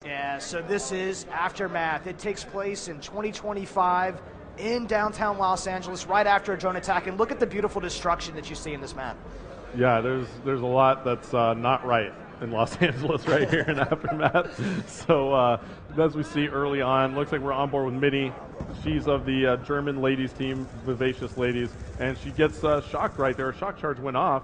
Yeah, so this is Aftermath. It takes place in 2025 in downtown Los Angeles right after a drone attack. And look at the beautiful destruction that you see in this map. Yeah, there's a lot that's not right in Los Angeles right here in Aftermath. So as we see early on, looks like we're on board with Minnie. She's of the German ladies team, Vivacious Ladies, and she gets shocked right there. A shock charge went off.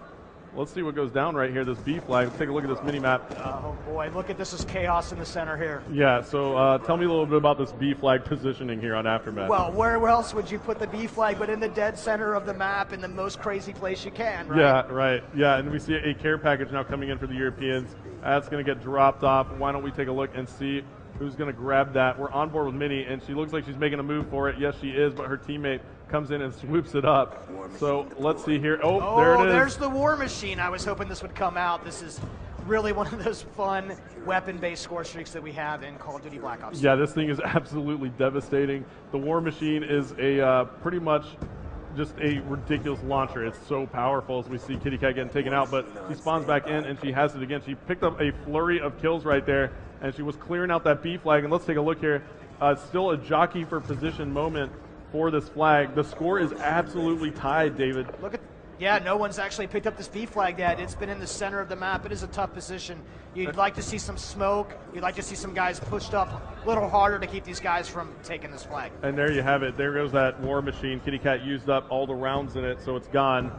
Let's see what goes down right here, this B flag. Let's take a look at this mini-map. Oh boy, look at this is chaos in the center here. Yeah, so tell me a little bit about this B flag positioning here on Aftermath. Well, where else would you put the B flag but in the dead center of the map in the most crazy place you can, right? Yeah, right. Yeah, and we see a care package now coming in for the Europeans. That's going to get dropped off. Why don't we take a look and see who's going to grab that? We're on board with Minnie, and she looks like she's making a move for it. Yes, she is, but her teammate comes in and swoops it up. So let's see here. Oh, there it is. There's the War Machine. I was hoping this would come out. This is really one of those fun weapon-based score streaks that we have in Call of Duty Black Ops. Yeah, this thing is absolutely devastating. The War Machine is a pretty much just a ridiculous launcher. It's so powerful as we see Kitty Cat getting taken out, but she spawns back in and she has it again. She picked up a flurry of kills right there, and she was clearing out that B flag. And let's take a look here. Still a jockey for position moment for this flag. The score is absolutely tied, David. Look at, yeah, no one's actually picked up this B flag yet. It's been in the center of the map. It is a tough position. You'd like to see some smoke. You'd like to see some guys pushed up a little harder to keep these guys from taking this flag. And there you have it. There goes that War Machine. Kitty Cat used up all the rounds in it, so it's gone.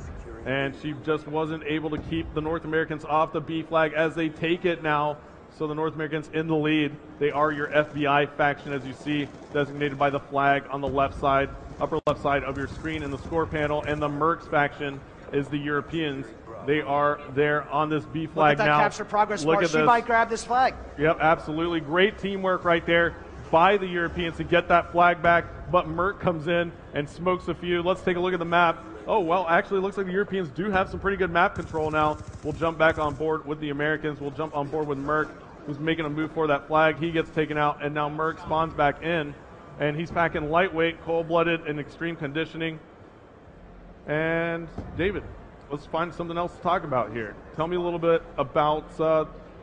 And she just wasn't able to keep the North Americans off the B flag as they take it now. So the North Americans in the lead. They are your FBI faction, as you see, designated by the flag on the left side, upper left side of your screen in the score panel. And the Mercs faction is the Europeans. They are there on this B flag now. Look at that capture progress bar. She might grab this flag. Yep, absolutely. Great teamwork right there by the Europeans to get that flag back. But Merc comes in and smokes a few. Let's take a look at the map. Oh, well, actually, it looks like the Europeans do have some pretty good map control now. We'll jump back on board with the Americans. We'll jump on board with Merc, who's making a move for that flag. He gets taken out, and now Merc spawns back in. And he's packing lightweight, cold-blooded, and extreme conditioning. And, David, let's find something else to talk about here. Tell me a little bit about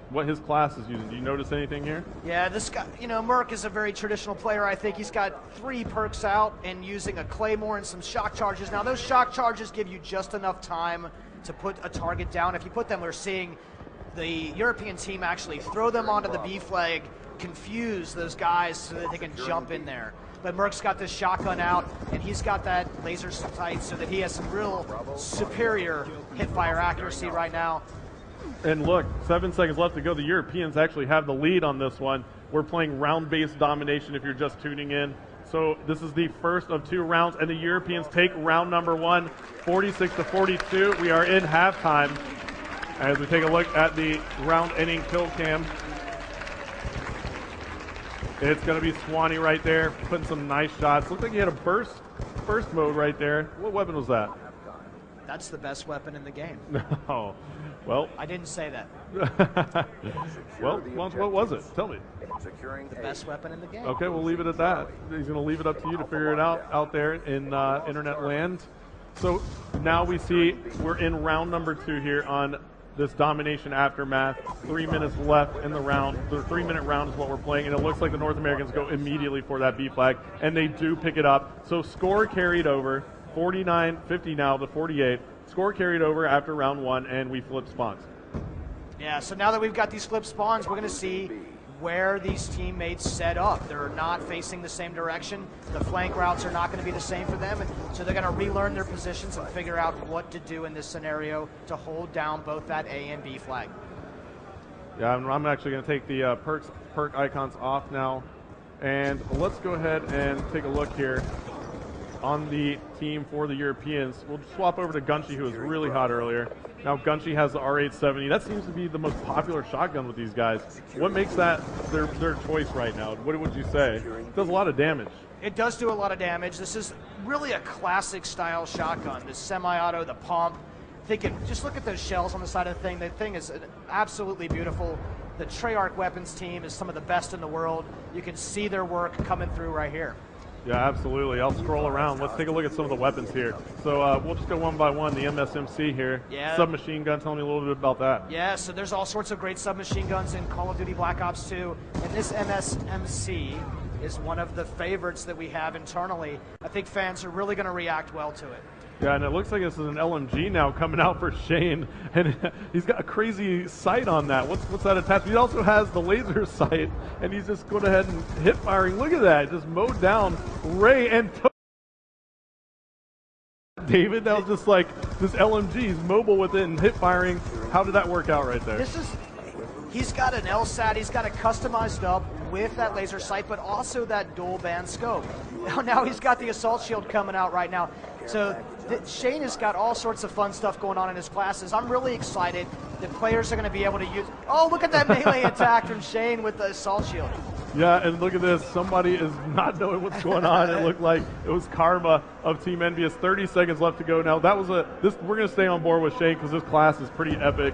what his class is using. Do you notice anything here? Yeah, this guy, you know, Merc is a very traditional player. I think he's got 3 perks out and using a Claymore and some shock charges. Now, those shock charges give you just enough time to put a target down. If you put them, we're seeing the European team actually throw them onto the B flag, confuse those guys so that they can jump in there. But Merc's got this shotgun out, and he's got that laser sight so that he has some real superior hip-fire accuracy right now. And look, 7 seconds left to go. The Europeans actually have the lead on this one. We're playing round-based domination if you're just tuning in. So this is the first of 2 rounds, and the Europeans take round number 1, 46-42. We are in halftime. As we take a look at the round-ending kill cam, it's going to be Swanee right there, putting some nice shots. Looks like he had a burst mode right there. What weapon was that? That's the best weapon in the game. No. Well, I didn't say that. Well, what was it? Tell me. The best weapon in the game. Okay, we'll leave it at that. He's going to leave it up to you to figure it out there in internet land. So now we see we're in round number 2 here on this domination aftermath. 3 minutes left in the round. The 3-minute round is what we're playing, and it looks like the North Americans go immediately for that B flag, and they do pick it up. So score carried over, 49-50 now to 48. Score carried over after round 1, and we flip spawns. Yeah, so now that we've got these flip spawns, we're going to see where these teammates set up. They're not facing the same direction. The flank routes are not going to be the same for them, and so they're going to relearn their positions and figure out what to do in this scenario to hold down both that A and B flag. Yeah, I'm actually going to take the perk icons off now, and let's go ahead and take a look here on the team for the Europeans. We'll swap over to Gunshi, who was really hot earlier. Now Gunshi has the R870. That seems to be the most popular shotgun with these guys. What makes that their choice right now? What would you say? It does a lot of damage. It does do a lot of damage. This is really a classic style shotgun. The semi-auto, the pump. Just look at those shells on the side of the thing. The thing is absolutely beautiful. The Treyarch weapons team is some of the best in the world. You can see their work coming through right here. Yeah, absolutely. I'll scroll around. Let's take a look at some of the weapons here. So we'll just go one by one. The MSMC here. Yeah. Submachine gun. Tell me a little bit about that. Yeah, so there's all sorts of great submachine guns in Call of Duty Black Ops 2. And this MSMC is one of the favorites that we have internally. I think fans are really going to react well to it. Yeah, and it looks like this is an LMG now coming out for Shane, and he's got a crazy sight on that. What's that attached? He also has the laser sight, and he's just going ahead and hip firing. Look at that, just mowed down Ray and David. That was just like this LMG. He's mobile with it and hip firing. How did that work out right there? He's got an LSAT. He's got it customized up with that laser sight, but also that dual band scope. Now he's got the assault shield coming out right now. So Shane has got all sorts of fun stuff going on in his classes. I'm really excited that players are going to be able to use. Oh, look at that melee attack from Shane with the assault shield. Yeah, and look at this. Somebody is not knowing what's going on. It looked like it was Karma of Team Envious. 30 seconds left to go now. That was we're going to stay on board with Shane because this class is pretty epic.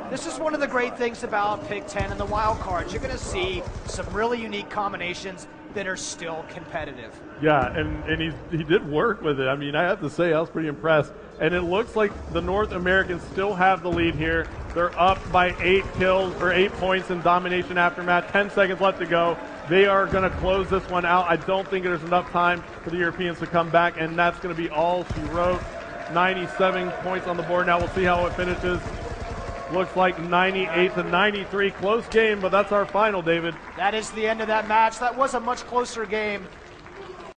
This is one of the great things about Pick 10 and the wild cards. You're going to see some really unique combinations that are still competitive. Yeah, and he did work with it. I mean, I have to say, I was pretty impressed. And it looks like the North Americans still have the lead here. They're up by 8 kills or 8 points in Domination Aftermath. 10 seconds left to go. They are going to close this one out. I don't think there's enough time for the Europeans to come back, and that's going to be all she wrote. 97 points on the board. Now we'll see how it finishes. Looks like 98-93. Close game, but that's our final, David. That is the end of that match. That was a much closer game